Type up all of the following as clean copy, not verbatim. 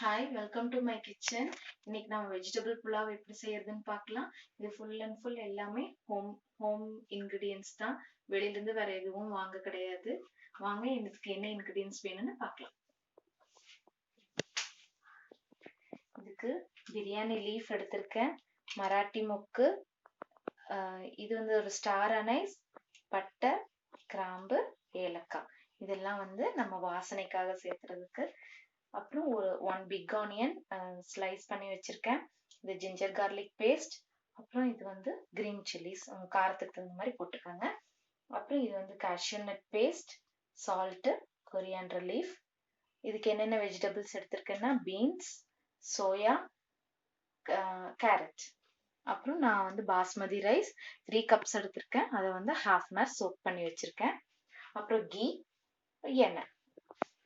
Hi, welcome to my kitchen. இன்னைக்கு நம்ம vegetable pulav எப்படி செய்யறதுன்னு பார்க்கலாம். இது full and full எல்லாமே home ingredients தான். வெளியில இருந்து வேற எதுவும் வாங்க கிடையாது. வாங்க இதுக்கு என்ன ingredients வேணும்னு பார்க்கலாம். இதுக்கு பிரியாணி லீஃப் எடுத்திருக்கேன். மராட்டி மொக்கு, இது வந்து ஒரு ஸ்டார் அனைஸ், பட்டை, கிராம்பு, ஏலக்காய். இதெல்லாம் வந்து நம்ம வாசனைக்காக சேர்த்துறதுக்கு. அப்புறம் ஒரு 1 பிக் ஆனியன் ஸ்லைஸ் பண்ணி வச்சிருக்கேன். இது ஜிஞ்சர் கார்லிக் பேஸ்ட். அப்புறம் இது வந்து கிரீன் சில்லிஸ், காரத்துக்கு தகுந்த மாதிரி போட்டுக்கோங்க. அப்புறம் இது வந்து cashew nut paste, salt, coriander leaf. இதுக்கு என்னென்ன வெஜிடபிள்ஸ் எடுத்திருக்கேன்னா பீன்ஸ், சோயா, கேரட். அப்புறம் நான் வந்து பாஸ்மதி ரைஸ் 3 கப்ஸ் எடுத்திருக்கேன். அதை வந்து half an hour சோக் பண்ணி வச்சிருக்கேன். அப்புறம் கீ, எண்ணெய்.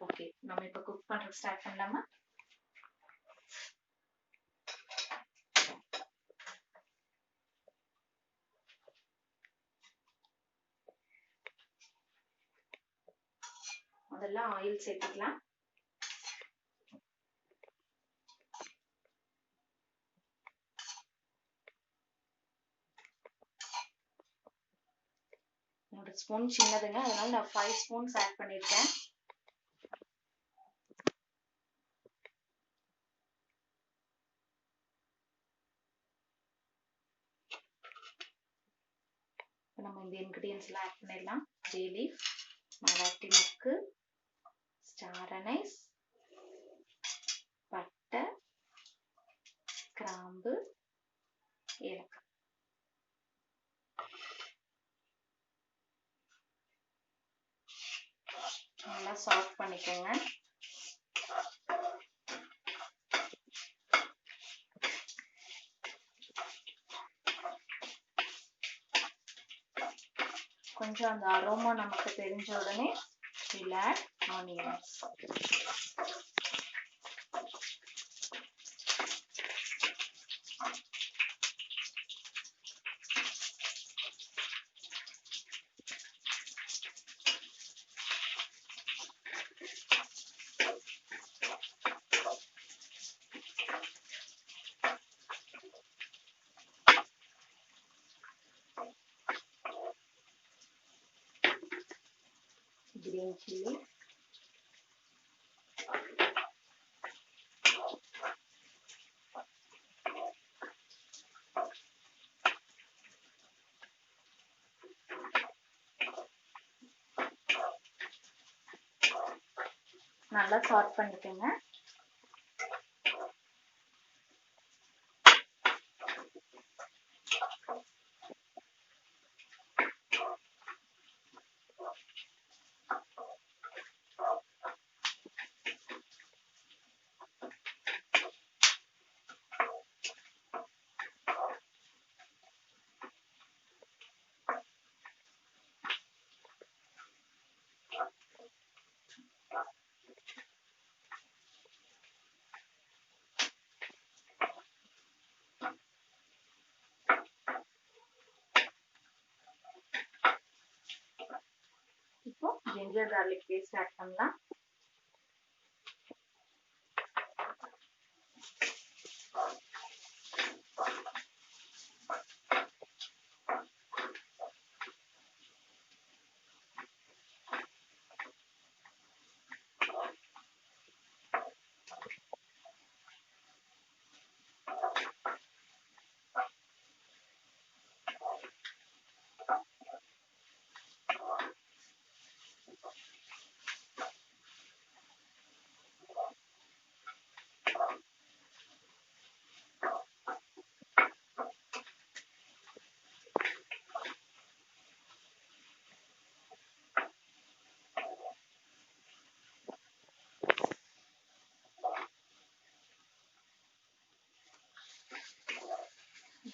ஓகே, நம்ம இப்ப குக் பண்றது ஸ்டார்ட் பண்ணலாமா? முதல்ல ஆயில் சேர்த்துக்கலாம். என்னோட ஸ்பூன் சின்னதுங்க, அதனால நான் 5 ஸ்பூன்ஸ் ஆட் பண்ணிருக்கேன். நம்ம இந்த இன்கிரியன்ஸ் எல்லாம் ஆட் பண்ணிடலாம். பே லீஃப், மராட்டி மொக்கு, ஸ்டார் அனைஸ், பட்டை, கிராம்பு, ஏலக்காய். நல்லா சாஃப்ட் பண்ணிக்கோங்க. கொஞ்சம் அந்த அரோமா நமக்கு தெரிஞ்ச உடனே we'll add onions. Green chili, நல்லா சாட் பண்ணிக்கோங்க. இப்போ ginger garlic paste ஆட் பண்ணலாம்.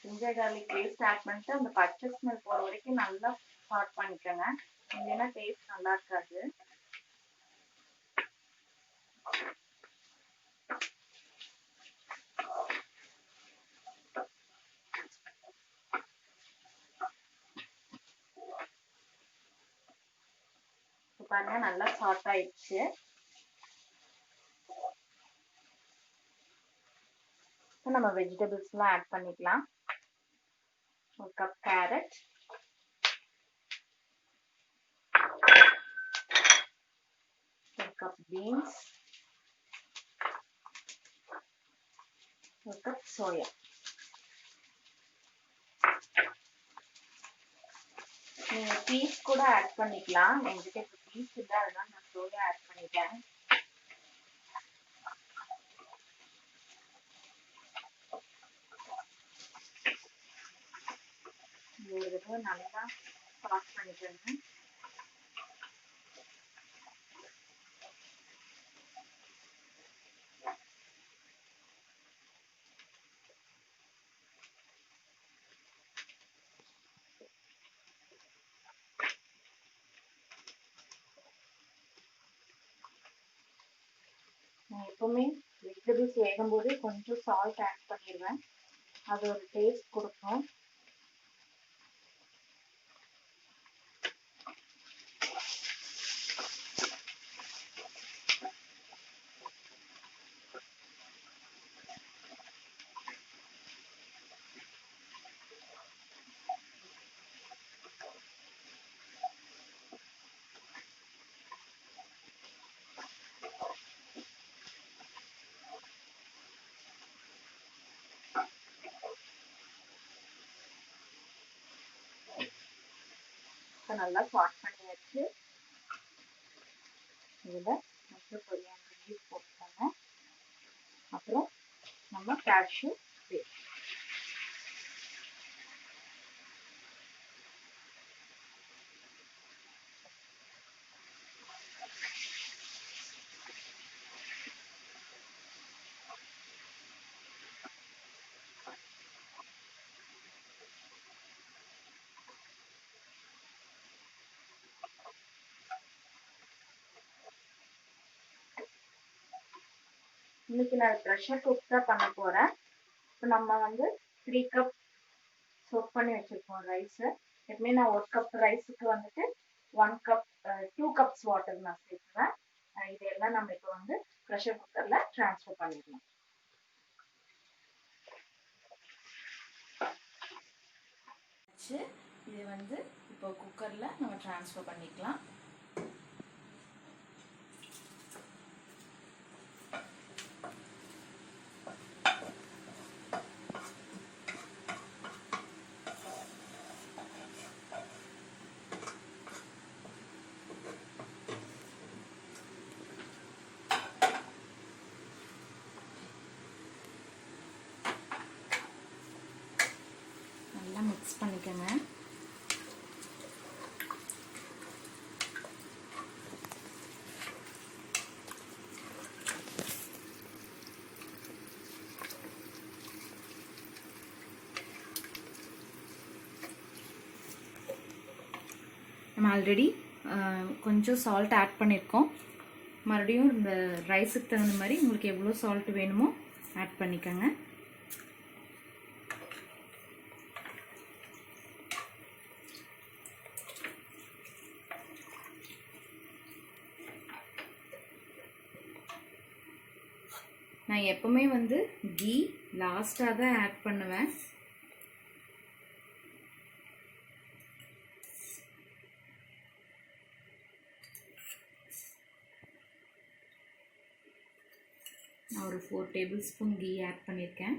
ஜிஞ்சர் கார்லிக் பேஸ்ட் ஆட் பண்ணிட்டு அந்த பச்சை ஸ்மெல் போற வரைக்கும் நல்லா சாட் பண்ணிக்கோங்க. இல்லைன்னா டேஸ்ட் நல்லா இருக்காது. பாருங்க நல்லா சாட் ஆயிடுச்சு. நம்ம வெஜிடபிள்ஸ்லாம் ஆட் பண்ணிக்கலாம். 1 cup carrot, 1 cup beans, 1 cup soya. நீங்க பீஸ் கூட ஆட் பண்ணிக்கலாம். என்கிட்ட இப்போ பீஸ் இல்லை, அதனால நான் சோயா ஆட் பண்ணிட்டேன். ஒரு தடவை நல்லா சாஸ் பண்ணிக்கோங்க. நான் எப்பவுமே வெஜிடபிள்ஸ் வேகும்போது கொஞ்சம் சால்ட் ஆட் பண்ணிடுவேன். அது ஒரு டேஸ்ட் கொடுக்கும். நல்லா சாட் பண்ணியாச்சு. இதில் கொஞ்சம் கொரியாண்டர் லீஃப் போட்டுக்கோங்க. அப்புறம் நம்ம கேஷ்யூ பேஸ்ட். இன்னைக்கு நான் ப்ரெஷர் குக் தான் பண்ண போகிறேன். இப்போ நம்ம 3 கப் சோக் பண்ணி வச்சுருக்கோம் ரைஸு. எப்பவுமே நான் 1 கப் ரைஸுக்கு 2 கப்ஸ் வாட்டர் நான் சேர்த்துவேன். இதெல்லாம் நம்ம இப்போ ப்ரெஷர் குக்கரில் ட்ரான்ஸ்ஃபர் பண்ணிடலாம். இது இப்போ குக்கரில் நம்ம ட்ரான்ஸ்ஃபர் பண்ணிக்கலாம். நல்லா மிக்ஸ் பண்ணிக்கோங்க. நம்ம ஆல்ரெடி கொஞ்சம் சால்ட் ஆட் பண்ணியிருக்கோம். மறுபடியும் இந்த ரைஸுக்கு தகுந்த மாதிரி உங்களுக்கு எவ்வளோ சால்ட் வேணுமோ ஆட் பண்ணிக்கோங்க. நான் எப்பவுமே கீ லாஸ்ட்டாக தான் ஆட் பண்ணுவேன். நான் ஒரு 4 டேபிள் ஸ்பூன் கீ ஆட் பண்ணியிருக்கேன்.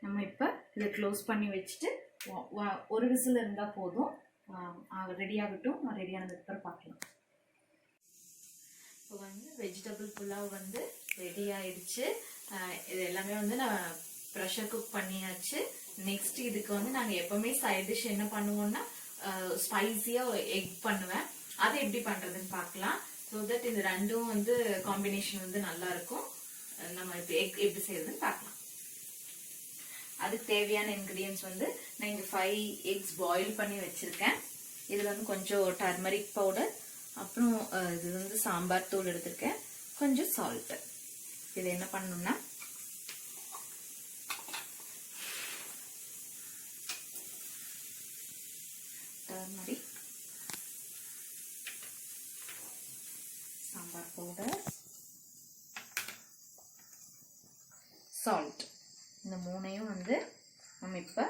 நம்ம இப்போ இதை க்ளோஸ் பண்ணி வச்சுட்டு ஒரு விசில் இருந்தால் போதும். ரெடி ஆகட்டும். ரெடி ஆனதுக்கப்புறம் பார்க்கலாம். இப்போ வெஜிடபிள் புலாவ் ரெடி ஆயிடுச்சு. இது எல்லாமே நான் ப்ரெஷர் குக் பண்ணியாச்சு. நெக்ஸ்ட் இதுக்கு நாங்கள் எப்பவுமே சைட் டிஷ் என்ன பண்ணுவோம்னா ஸ்பைசியாக எக் பண்ணுவேன். அதை எப்படி பண்ணுறதுன்னு பார்க்கலாம். ஸோ தட் இது ரெண்டும் காம்பினேஷன் நல்லா இருக்கும். நம்ம இப்போ எக் எப்படி செய்யறதுன்னு பார்க்கலாம். அதுக்கு தேவையான இன்கிரீடியன்ஸ் நான் இங்கே 5 எக்ஸ் பாயில் பண்ணி வச்சிருக்கேன். இதில் கொஞ்சம் டர்மரிக் பவுடர், அப்புறம் இது சாம்பார் தூள் எடுத்திருக்கேன், கொஞ்சம் சால்ட்டு. இது என்ன பண்ணணும்னா powder, salt. இந்த மூணையும் வந்து நம்ம இப்போ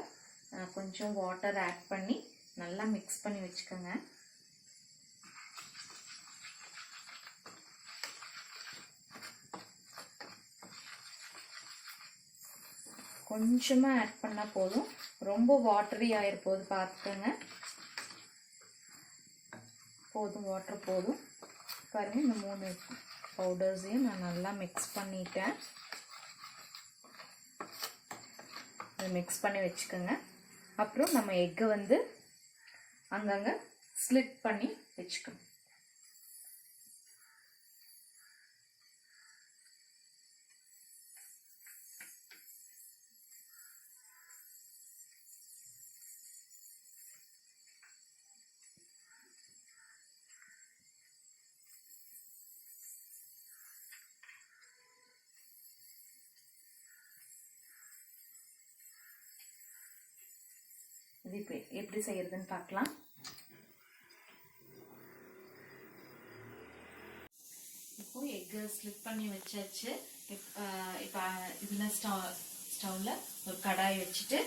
கொஞ்சம் வாட்டர் ஆட் பண்ணி நல்லா மிக்ஸ் பண்ணி வச்சுக்கோங்க. கொஞ்சமாக ஆட் பண்ணால் போதும், ரொம்ப வாட்டரி ஆகிருப்போது பார்த்துக்கோங்க. போதும், வாட்டர் போதும். பாருங்கள், இந்த 3 பவுடர்ஸையும் நான் நல்லா மிக்ஸ் பண்ணிட்டேன். அதை மிக்ஸ் பண்ணி வச்சுக்கோங்க. அப்புறம் நம்ம எக்கை வந்து அங்கங்கே ஸ்லிட் பண்ணி வச்சுக்கணும். இது இப்போ எப்படி செய்யறதுன்னு பார்க்கலாம். இப்போ எக்கு ஸ்லிப் பண்ணி வச்சாச்சு. இப்போ இதில் ஸ்டவ்வில் ஒரு கடாய் வச்சுட்டு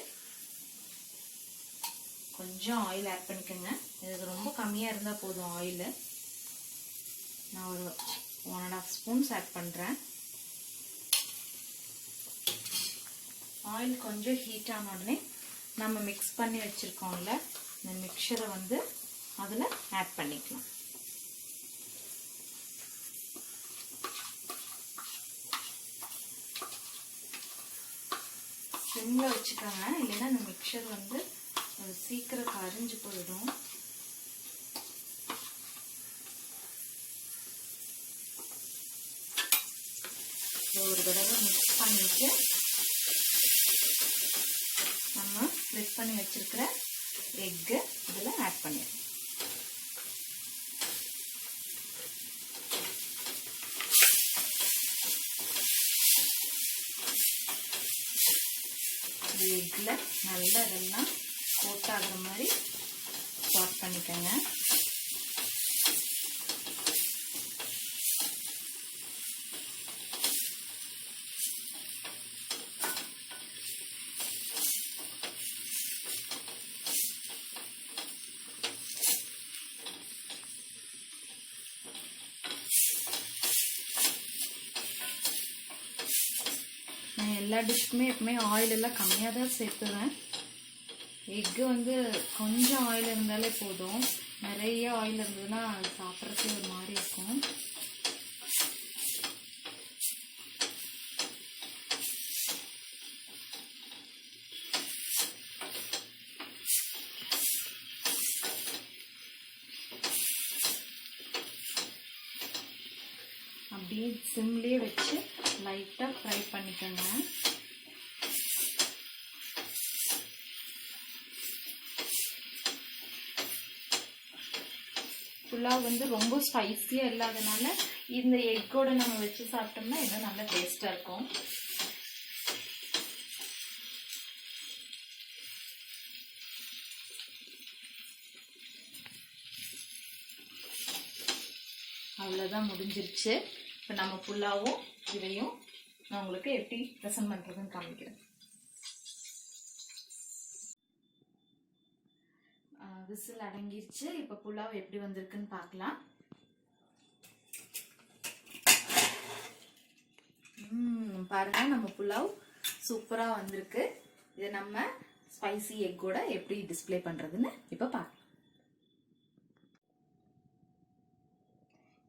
கொஞ்சம் ஆயில் ஆட் பண்ணிக்கோங்க. இது ரொம்ப கம்மியாக இருந்தால் போதும் ஆயில். நான் ஒரு 1.5 ஸ்பூன்ஸ் ஆட் பண்ணுறேன். ஆயில் கொஞ்சம் ஹீட் ஆன உடனே நம்ம மிக்ஸ் பண்ணி வச்சுருக்கோம்ல, இந்த மிக்சரை வந்து அதில் ஆட் பண்ணிக்கலாம். சிம்மில் வச்சுக்கோங்க, இல்லைன்னா இந்த மிக்சர் வந்து சீக்கிரம் கரிஞ்சு போயிடும். ஒரு தடவை மிக்ஸ் பண்ணிட்டு நம்ம ஸ்ப்ளிட் பண்ணி வச்சிருக்கிற எக்கு இதில் ஆட் பண்ணிடுறோம். எக்கில் நல்லா இதெல்லாம் கோட் ஆகிற மாதிரி ஸ்டார்ட் பண்ணிக்கோங்க. நான் எல்லா டிஷ்க்குமே எப்பவுமே ஆயில் எல்லாம் கம்மியாக தான் சேர்த்துவேன். எக்கு வந்து கொஞ்சம் ஆயில் இருந்தாலே போதும். நிறைய ஆயில் இருந்ததுன்னா சாப்பிட்றதுக்கு ஒரு மாதிரி இருக்கும். அப்படியே சிம்லேயே வச்சு லைட்டாக ஃப்ரை பண்ணிக்கோங்க. புலாவ் வந்து ரொம்ப ஸ்பைஸியாக இல்லாதனால இந்த எக்கோட நம்ம வச்சு சாப்பிட்டோம்னா இன்னும் நல்லா டேஸ்டாக இருக்கும். அவ்வளோதான், முடிஞ்சிருச்சு. இப்போ நம்ம புலாவும் இதையும் நான் உங்களுக்கு எப்படி ப்ரெசென்ட் பண்ணுறதுன்னு காமிக்கிறேன். விசில் அடங்கிருச்சு. இப்போ புலாவ் எப்படி வந்திருக்குன்னு பார்க்கலாம். பாருங்க, நம்ம புலாவ் சூப்பராக வந்திருக்கு. இதை நம்ம ஸ்பைசி எக்கோட எப்படி டிஸ்பிளே பண்ணுறதுன்னு இப்போ பார்க்கலாம்.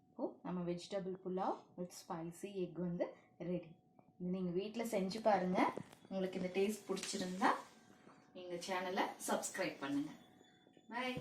இப்போ நம்ம vegetable pulao with spicy egg வந்து ரெடி. இது நீங்கள் வீட்டில் செஞ்சு பாருங்கள். உங்களுக்கு இந்த டேஸ்ட் பிடிச்சிருந்தா எங்கள் சேனலை சப்ஸ்கிரைப் பண்ணுங்கள். Bye.